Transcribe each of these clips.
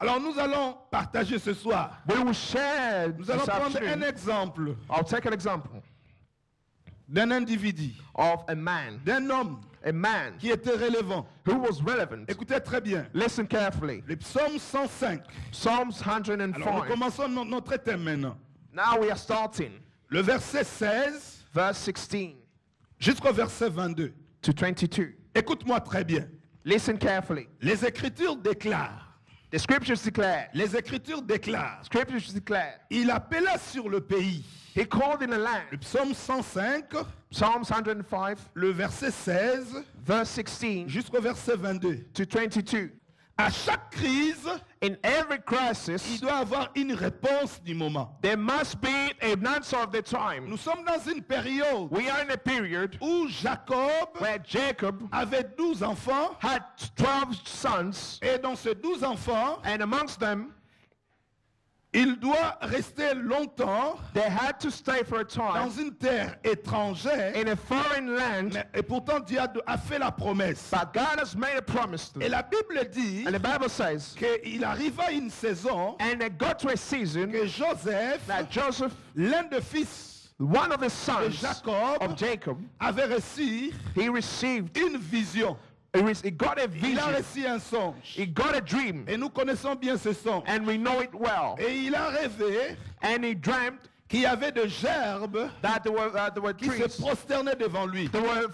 Alors nous allons partager ce soir. We will share Nous allons this prendre un afternoon. exemple I'll take an example d'un individu, of a man qui était relevant. who was relevant. Écoutez très bien. Listen carefully. Le psaume 105. Psalms Alors nous 105. commençons notre thème maintenant. Now we are starting Le verset 16 verse 16 jusqu'au verset 22. to 22. Écoute-moi très bien. Listen carefully. Les Écritures déclarent. The scriptures declare. Les Écritures déclarent. Scriptures declare. Il appela sur le pays. He called in the Le land. psaume 105, Psalms 105 le verset 16 verse 16 jusqu'au verset 22. to 22. À chaque crise, In every il crisis, doit avoir une réponse du moment. there must be an answer of the time. Nous sommes dans une période We are in a period où Jacob where Jacob avait 12 enfants had 12 sons, et dans ces 12 enfants, and amongst them, il doit rester longtemps they had to stay for a dans time une terre étrangère. in a foreign land, Et pourtant Dieu a fait la promesse. but God has made a promise to Et them. la Bible dit And the Bible says, qu'il arriva une saison and they got to a season que Joseph, that Joseph, l'un des fils one of the de sons Jacob, of Jacob, avait reçu he received, une vision. he got a Il a vision, reçu un songe. he got a dream, Et nous connaissons bien ce songe. and we know it well. Et il a rêvé And he dreamt qu'il y avait des gerbes that there were qui se trees, prosternaient devant lui. there were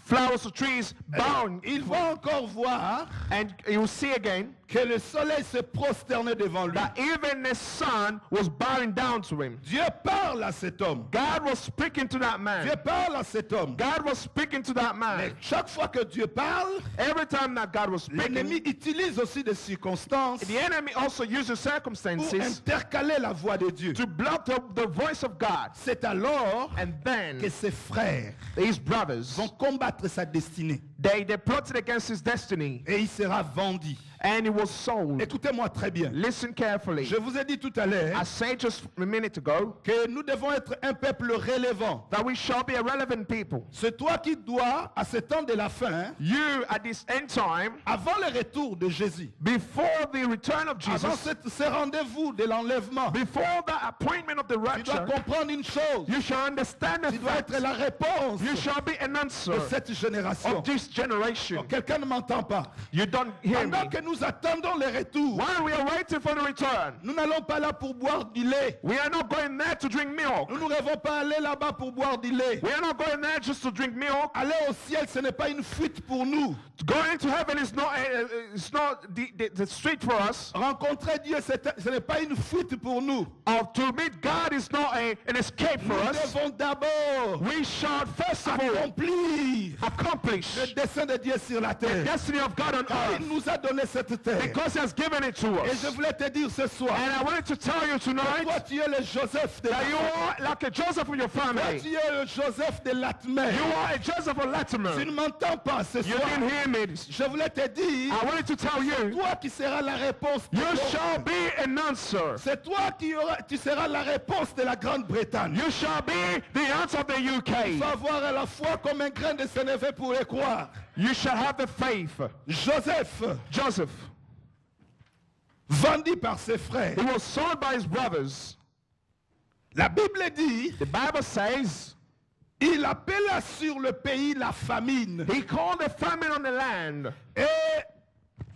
flowers of trees bound, Il va encore voir and you will see again que le soleil se prosternait devant lui. that even the sun was bowing down to him. Dieu parle à cet homme. God was speaking to that Dieu man. parle à cet homme. God was speaking to that Mais man. chaque fois que Dieu parle, Every time that God was l'ennemi speaking, utilise aussi des circonstances the enemy also uses pour circumstances intercaler la voix de Dieu. to block the voice of God. C'est alors And then que ses frères his brothers, vont combattre sa destinée they plotted against his destiny, et il sera vendu. and he was sold. Écoutez-moi très bien. Listen carefully. Je vous ai dit tout à l'heure I said just a minute ago que nous devons être un peuple relevant. that we shall be a relevant people. C'est toi qui dois, à ce temps de la fin, You, at this end time, avant le retour de Jésus, before the return of avant Jesus, ce rendez-vous de l'enlèvement, before the appointment of the tu dois rapture, comprendre une chose. you shall understand the Tu dois fact. être la réponse You shall be an answer de cette génération. of this generation. Quelqu'un ne m'entend pas. You don't hear me. Pendant que nous attendons le retour, While we are waiting for the return, nous n'allons pas là pour boire du lait. we are not going there to drink milk. Nous ne rêvons pas aller là-bas pour boire du lait. We are not going there just to drink milk. Aller au ciel, ce n'est pas une fuite pour nous. Going to heaven is not it's not the street for us. Rencontrer Dieu, ce n'est pas une fuite pour nous. To meet God is not an escape for Nous us. devons d'abord We shall first of all accomplir accomplish le dessein de Dieu sur la the terre. destiny of God on Car il earth nous a donné cette terre. because He has given it to Et us. je voulais te dire ce soir, And I wanted to tell you tonight toi tu es le Joseph de that you are like a Joseph in your toi family. tu es le Joseph de Latmer. You are a Joseph of Tu Latimer. ne m'entends pas ce You soir. didn't hear me. Je voulais te dire, I wanted to tell you, toi qui seras la réponse. de you ton- shall be an answer. C'est toi tu seras la réponse de la Grande-Bretagne. You shall be the answer of the Il UK. faut avoir la foi comme un grain de sénévé pour y croire. You shall have the faith. Joseph, Joseph, vendu par ses frères. he was sold by his brothers. La Bible dit, The Bible says il appela sur le pays la famine. he called a famine on the land, Et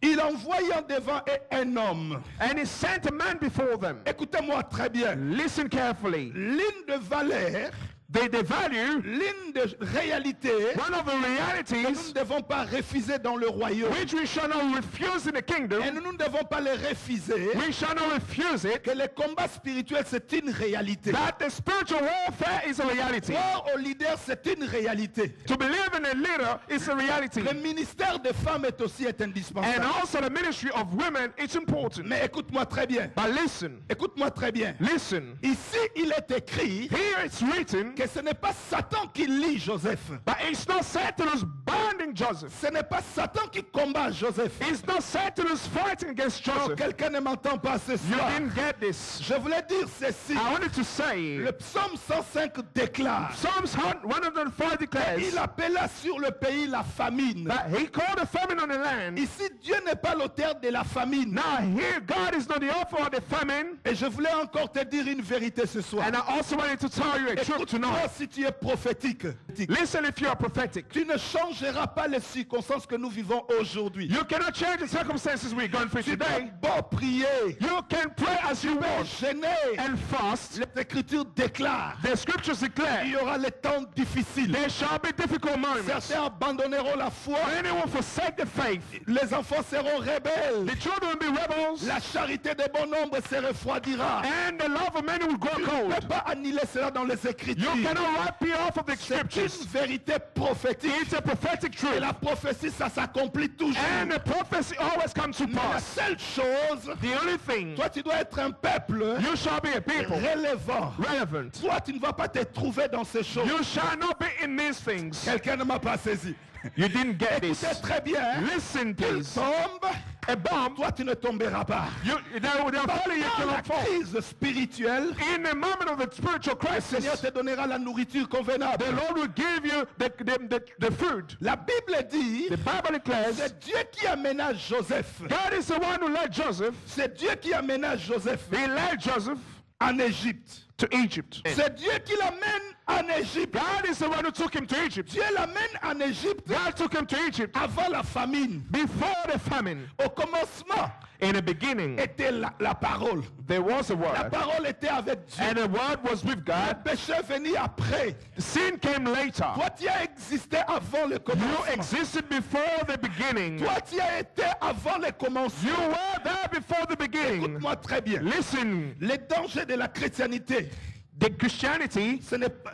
il envoya devant eux un homme. and he sent a man before them. Écoutez-moi très bien. Listen carefully. L'une de valeur, The value, l'une de réalité one of the que nous realities ne devons pas refuser dans le royaume. which we shall not refuse in the Et kingdom, nous ne devons pas les refuser. we shall not refuse it, Que le combat spirituel, c'est une réalité. that the spiritual warfare is a reality. Croire au leader, c'est une réalité. To believe in a leader is a reality. Le ministère des femmes est aussi And indispensable. also the ministry of women, it's important. Mais écoute-moi très bien. But listen, Écoute-moi très bien. listen. Ici, il est écrit Here it's written que ce n'est pas Satan qui lie Joseph. But it's not Satan who's binding Joseph. Ce n'est pas Satan qui combat Joseph. It's not Satan who's fighting against Non, Joseph. quelqu'un ne m'entend pas ce You soir. didn't get this. Je voulais dire ceci. I wanted to say, Le psaume 105 déclare. Psalms 104 declares Il appela sur le pays la famine. that he called a famine on the land. Ici, Dieu n'est pas l'auteur de la famine. Now here, God is not the author of the famine. Et je voulais encore te dire une vérité ce soir. And I also wanted to tell you a truth Écoute-moi tonight. si tu es prophétique. Listen if you are prophetic. Tu ne changeras pas les circonstances que nous vivons aujourd'hui. You cannot change the circumstances we're going through Tu dois today. beau prier, You can pray as you want gêner. and fast. Les Écritures déclarent The scriptures il declare y aura les temps difficiles. there shall be difficult moments. Certains abandonneront la foi. Many will forsake the faith. Les enfants seront rebelles. The children will be rebels. La charité des bons nombres se refroidira. And the love of many will grow Tu ne cold. peux pas annihiler cela dans les You Écritures. cannot wipe it off of the C'est une scriptures. vérité prophétique. It's a prophetic Et truth. la prophétie, ça s'accomplit toujours. And the prophecy always comes to Mais la pass. seule chose, The only thing, toi tu dois être un peuple you shall be a people relevant. relevant. Toi tu ne vas pas te trouver dans ces choses. You shall not be in these things. Quelqu'un ne m'a pas saisi. You didn't get this. C'est très bien. Hein? Listen, Il please. tombe, A bomb, toi tu ne tomberas pas. they're falling, you Dans la cannot fall. crise spirituelle, In the moment of the spiritual le Seigneur crisis, te donnera la nourriture convenable. the Lord will give you the food. La Bible dit, The Bible declares c'est Dieu qui aménage Joseph. God is the one who led Joseph. C'est Dieu qui aménage Joseph He led Joseph en Égypte. to Egypt. C'est Dieu qui l'amène en Égypte. God is the one who took him to Egypt. Dieu l'amène en Égypte God took him to Egypt avant la famine. before the famine. Au commencement In the beginning, était la parole. there was a La word, parole était avec Dieu. and the word was with Le God. péché est venu après. Sin came later. Toi, tu as existé avant le You commencement. existed before the beginning. Toi, tu as été avant le You commencement. were there before the beginning. Écoute-moi très bien. Listen, Les dangers de la chrétienté, the Christianity ce n'est pas,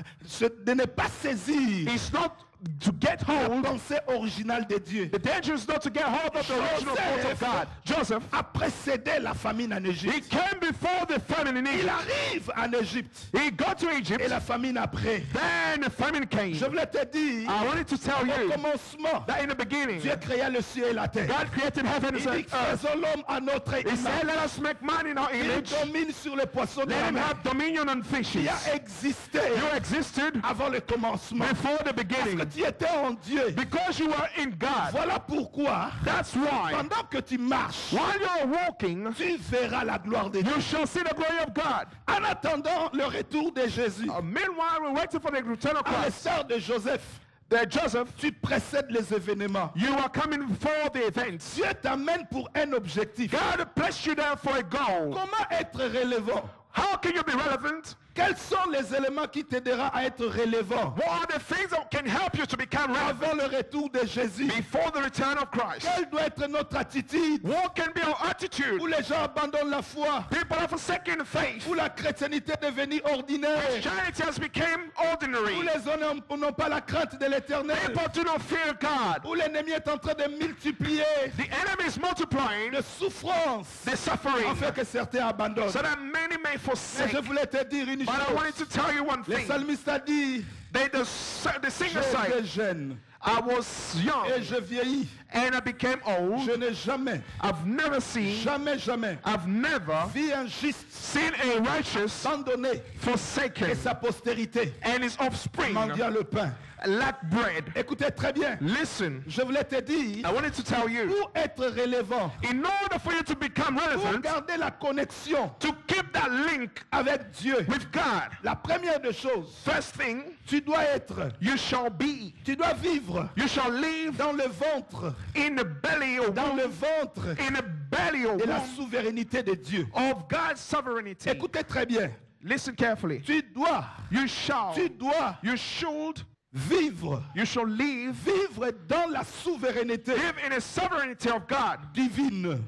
de ne pas saisir is not to get la hold. pensée originale de Dieu. The danger is not to get hold of the original thought of God. Joseph, A précédé la famine en he Égypte. came before the famine in Il Egypt. arrive en Égypte. He got to Egypt, Et la famine après. then the famine came. Je voulais te dire, I wanted to tell au you commencement, that in the beginning, Dieu créa le ciel et la terre. God created heaven Il and dit, earth. faisons l'homme à notre He said, image. let us make man in our Il image. domine sur les poissons de Let la him mer. have dominion on fishes. Qui a existé You existed avant le commencement. before the Parce que beginning tu étais en Dieu. because you were in God. Voilà pourquoi, That's why pendant que tu marches, while you're walking, tu verras la gloire de Dieu. you shall see the glory of God. En attendant le retour de Jésus, Meanwhile, we're waiting for the return of à Christ. l'instar de Joseph, That Joseph, tu précèdes les événements. you are coming before the events. Dieu t'amène pour un objectif. God placed you there for a goal. Comment être relevant? How can you be relevant? Quels sont les éléments qui t'aideront à être relevant What are the things that can help you to become relevant avant le retour de Jésus? before the return of Christ? Quelle doit être notre attitude? What can be our attitude? Où les gens abandonnent la foi, People have forsaken faith. où la chrétienté est devenue ordinaire, Christianity has become où ordinary. les hommes n'ont pas la crainte de l'éternel, People do not fear God. où l'ennemi est en train de multiplier The enemy is multiplying les souffrances, the suffering afin que certains abandonnent. so that many may Mais forsake. je voulais te dire une But I wanted chose. to tell you one Le thing. psalmiste a dit, The singer j'étais said, jeune I was young et je vieillis. and I became old. Je n'ai jamais, I've never seen, jamais I've never vu un juste seen a righteous abandonné forsaken et sa postérité and his offspring mendiant le pain. lack bread. Écoutez très bien. Listen, Je voulais te dire, I wanted to tell you, pour être relevant, in order for you to become pour relevant, garder la connexion to keep that link avec Dieu, with God, la première des choses, first thing, tu dois être, you shall be, tu dois vivre you shall live dans le ventre, in the belly or dans womb, le ventre in the belly or de la womb souveraineté de Dieu. of God's sovereignty. Écoutez très bien. Listen carefully. Tu dois, You shall, tu dois you should vivre. You shall live Vivre dans la souveraineté in the sovereignty of God. divine.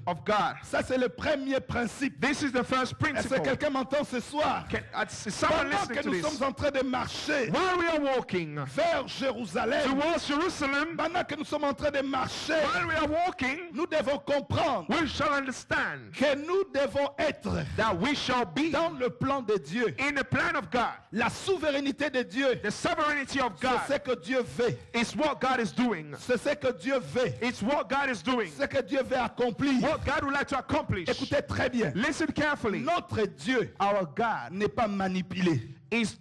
Ça, c'est le premier principe. This is the first Est-ce principle. que quelqu'un m'entend ce soir? Is someone Pendant listening que to nous this? sommes en train de marcher While we are walking vers Jérusalem, towards Jerusalem, pendant que nous sommes en train de marcher, while we are walking, nous devons comprendre we shall understand que nous devons être that we shall be dans le plan de Dieu. in the plan of God. La souveraineté de Dieu, The sovereignty of c'est God ce que Dieu veut. is what God is doing. C'est ce que Dieu veut. It's what God is doing. Ce que Dieu veut accomplir. What God would like to accomplish. Écoutez très bien. Listen carefully. Notre Dieu Our God n'est pas manipulé.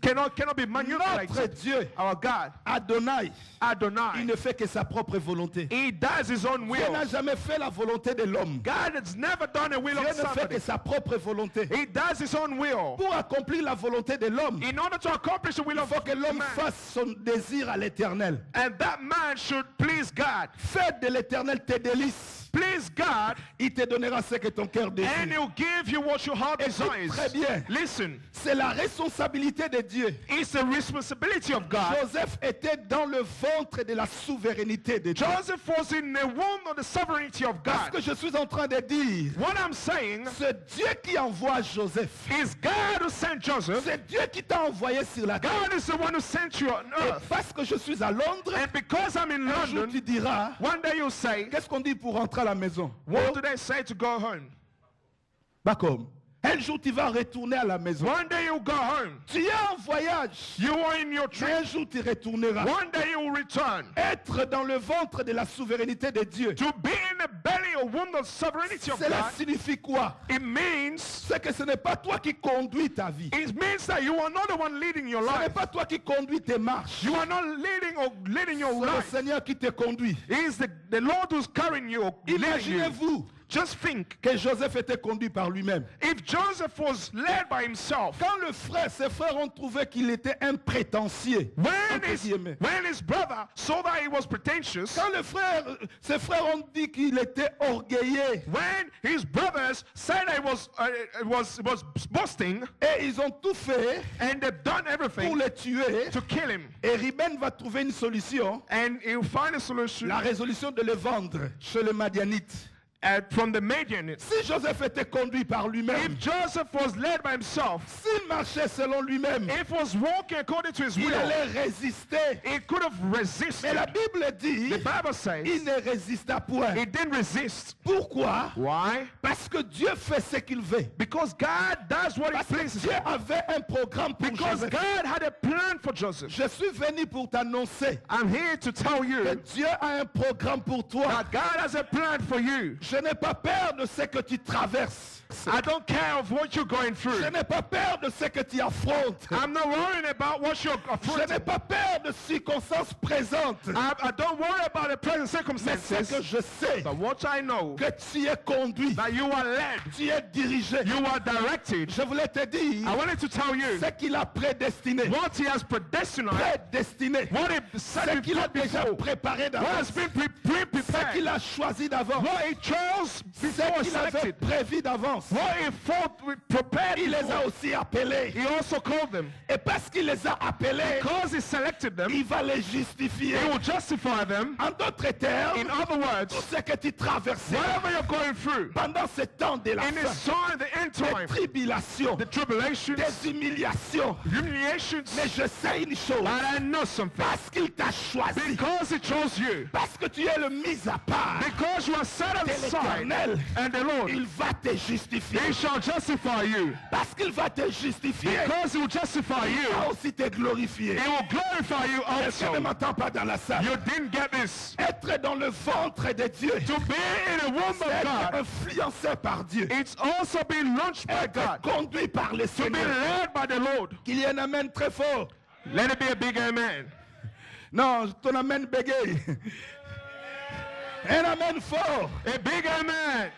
cannot be manipulated. Notre Dieu, Our God, Adonai, il Adonai, ne fait que sa propre volonté. He does His own Dieu will. n'a jamais fait la volonté de l'homme. God has never done a will Dieu of ne fait somebody. que sa propre volonté. He does His own will. Pour accomplir la volonté de l'homme, In order to accomplish the will il of faut que l'homme man, fasse son désir à l'éternel. and that man should please God. Fais de l'éternel tes délices. Please God, Il te donnera ce que ton cœur and désire. He'll give you what your heart Écoute desires. très bien. Listen, C'est la responsabilité de Dieu. it's the responsibility of God. Joseph était dans le ventre de la souveraineté de Dieu. Joseph was in the womb of the sovereignty of Ce God. que je suis en train de dire, What I'm saying c'est Dieu qui envoie Joseph. is God who sent Joseph. C'est Dieu qui t'a envoyé sur la terre. God is the one who sent you on Et earth. parce que je suis à Londres, And because I'm in un jour London, tu diras, one day you'll say, qu'est-ce qu'on dit pour rentrer à la maison? what do they say to go home? Pas comme. Un jour tu vas retourner à la maison. One day you'll go home. Tu es en voyage. You are in your Mais un trip. jour tu retourneras. One day you will return. Être dans le ventre de la souveraineté de Dieu. To be in the belly or womb of sovereignty of Cela God, signifie quoi? it means C'est que ce n'est pas toi qui conduis ta vie. that you are not the one leading your Ce n'est life. pas toi qui conduis tes marches. You are not leading your C'est le life. Seigneur qui te conduit. It is the Lord who's carrying you, leading you. Imaginez-vous Just think, que Joseph était conduit par lui-même. if Joseph was led by himself, Quand ses frères ont trouvé qu'il était un prétentieux, entre guillemets. when his brother saw that he was pretentious, Quand ses frères ont dit qu'il était orgueilleux, when his brothers said he was boasting, et ils ont tout fait and they've done pour everything le tuer, to kill him, et Ruben va trouver une solution, and he'll find a solution la résolution de le vendre chez le Madianite. from the Midianites. Si Joseph était conduit par lui-même, If Joseph was led by himself, s'il marchait selon lui-même, if he was walking according to his il will, allait résister. he could have resisted. Mais la Bible dit, The Bible says il ne résista point. he didn't resist. Pourquoi? Why? Parce que Dieu fait ce qu'il veut. Because God does what he Parce que pleases. Dieu avait un programme pour Because Joseph. God had a plan for Joseph. Je suis venu pour t'annoncer I'm here to tell que you Dieu a un programme pour toi. that God has a plan for you. Je n'ai pas peur de ce que tu traverses. I don't care of what you're going through. Je n'ai pas peur de ce que tu affrontes. I'm not worrying about what you're Je n'ai affronting. pas peur de circonstances présentes. I don't worry about the present Mais ce circumstances. que je sais, But what I know, que tu es conduit, that you are led, tu es dirigé. you are directed. Je voulais te dire I wanted to tell you ce qu'il a prédestiné. what he has predestined, Prédestiné. what he Ce said qu'il a before, déjà préparé what has d'avance. been Ce qu'il prepared, a choisi d'avance. what he chose before Ce qu'il avait selected, prévu d'avance. what he prepared Il les a before. aussi appelés. He also called them. Et parce qu'il les a appelés, Because he selected them, il va les justifier. he will justify them. En d'autres termes, In other tout words, ce que tu traversais whatever you're going through, pendant ce temps de la in this fin, time, the end des time, tribulations, the tribulations, des humiliations. humiliations, Mais je sais une chose, but I know something. parce qu'il t'a choisi, Because he chose you, parce que tu es le mis à part because you are set de aside, l'Éternel, and the Lord, il va te justifier. he shall justify you. Parce qu'il va te justifier, Because he will justify il you, va aussi te glorifier. he will glorify you Est-ce que ne also. m'entends pas dans la salle? You didn't get this. Être dans le ventre de Dieu, To be in the womb c'est of être God, influencé par Dieu, it's also being launched by être God, conduit par le to be Seigneur. led by the Lord. Qu'il y ait un amen très fort. Let it be a big amen. Non, ton amen bégaye. Un amen fort. A big amen.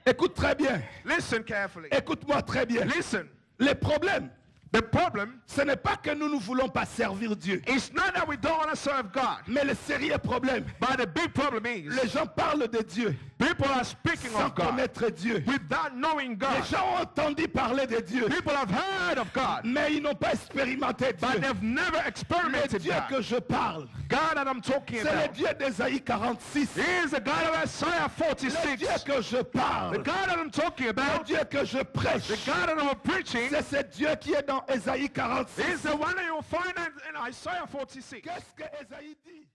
Écoute très bien. Listen carefully. Écoute-moi très bien. Listen. Les problèmes, The problem ce n'est pas que nous ne voulons pas servir Dieu. is not that we don't want to serve God, Mais le sérieux problème, but the big problem is les gens parlent de Dieu. People are speaking sans of God connaître Dieu. without knowing Les God. gens ont entendu parler de Dieu, People have heard of God, mais ils n'ont pas expérimenté but Dieu. they've never Le experimented Dieu God. que je parle, God that I'm talking c'est le about Dieu d'Ésaïe 46. He is the God of Isaiah Le 46. Dieu que je The parle, God that I'm talking le about, Dieu que je prêche, the God that I'm preaching, c'est ce Dieu qui est dans Ésaïe 46. is the one that you'll find in Isaiah 46. Qu'est-ce que Ésaïe dit?